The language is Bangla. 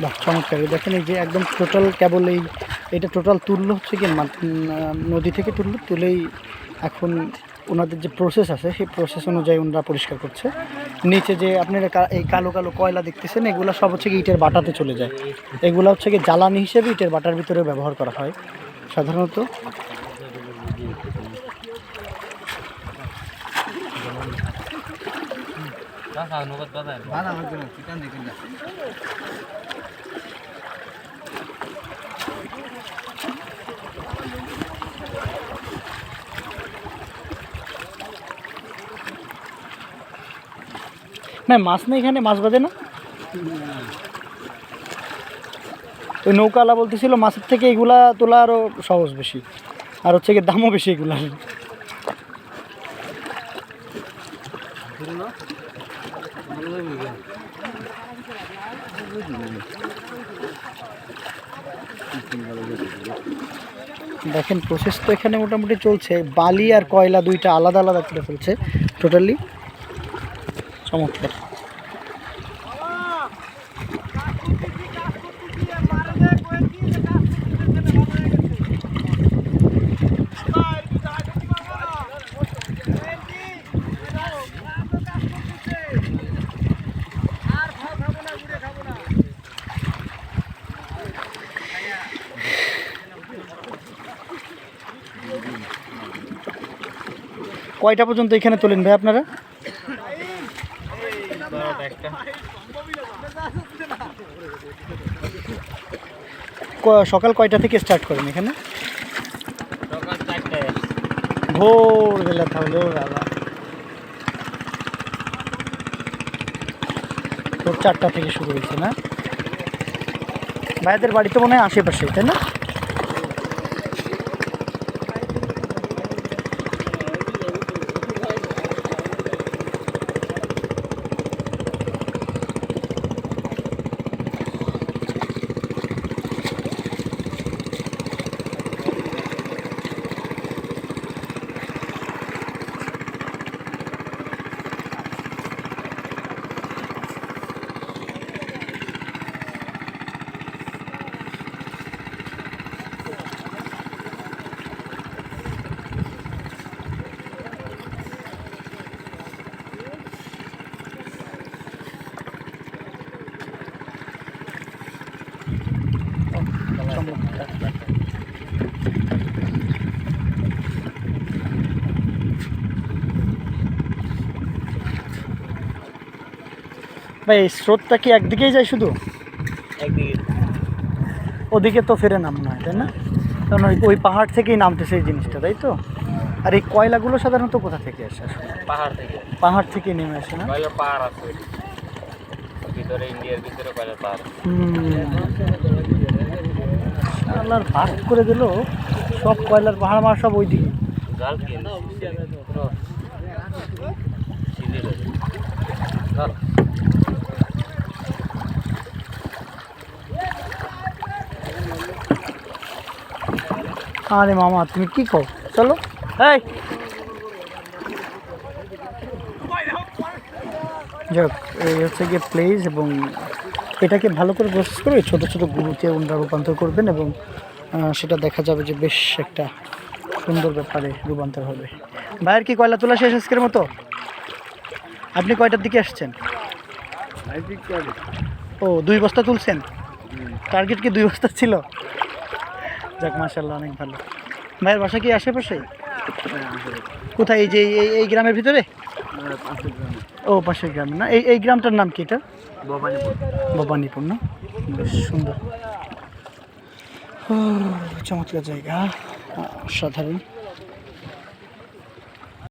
বাহ, চমৎকার। দেখেন এই যে একদম টোটাল কেবল এটা টোটাল তুললো হচ্ছে কি নদী থেকে তুলেই এখন ওনাদের যে প্রসেস আছে সেই প্রসেস অনুযায়ী ওনারা পরিষ্কার করছে। নিচে যে আপনারা এই কালো কালো কয়লা দেখতেছেন এগুলো সব হচ্ছে কি ইটের বাটাতে চলে যায়। এগুলো হচ্ছে কি জ্বালানি হিসেবে ইটের বাটার ভিতরে ব্যবহার করা হয় সাধারণত। না মাছ নেই এখানে, মাছ বাঁধে না। ওই নৌকালা বলতেছিল মাছের থেকে এগুলা তোলা আরও সহজ বেশি, আর হচ্ছে কি দামও বেশি এগুলার। দেখেন প্রসেস তো এখানে মোটামুটি চলছে। বালি আর কয়লা দুইটা আলাদা আলাদা করে ফেলছে টোটালি। চমৎকার। কয়টা পর্যন্ত এখানে তোলেন ভাই আপনারা? সকাল কয়টা থেকে স্টার্ট করেন এখানে? ভোরবেলা, তাহলে ভোর 4টা থেকে শুরু হয়েছে না? ভাইদের বাড়ি তো মনে হয় আশেপাশে, তাই না? ভাই স্রোতটা কি একদিকেই যায় শুধু? একদিকে, ওদিকে তো ফেরে নাম না, তাই না? কারণ ওই পাহাড় থেকেই নামতেছে এই জিনিসটা, তাই তো? আর এই কয়লাগুলো সাধারণত কোথা থেকে আসে? পাহাড় থেকে। পাহাড় থেকে নেমে আসে না? কয়লার পাহাড় আছে ভিতরে, ইন্ডিয়ার ভিতরে কয়লার পাহাড়। আল্লাহর ভাগ করে দিল সব কয়লার পাহাড় মার সব ওইদিকে। আরে মামা তুমি কি কও, চলো। এই যাক, এই হচ্ছে গিয়ে প্লেস, এবং এটাকে ভালো করে প্রসেস করে ছোটো ছোটো গুরুতে ওনারা রূপান্তর করবেন, এবং সেটা দেখা যাবে যে বেশ একটা সুন্দর ব্যাপারে রূপান্তর হবে। ভাইয়ের কি কয়লা তোলা শেষ আজকের মতো? আপনি কয়টার দিকে আসছেন? ও 2 বস্তা তুলছেন? টার্গেট কি 2 বস্তা ছিল? যাক মাশাআল্লাহ, অনেক ভালো। ভাইয়ের বাসা কি আশেপাশে? কোথায়? এই যে এই গ্রামের ভিতরে? ও পাশের গ্রামে না? এই গ্রামটার নাম কি? এটা ভবানীপুর না? বেশ সুন্দর, চমৎকার জায়গা, সাধারণ।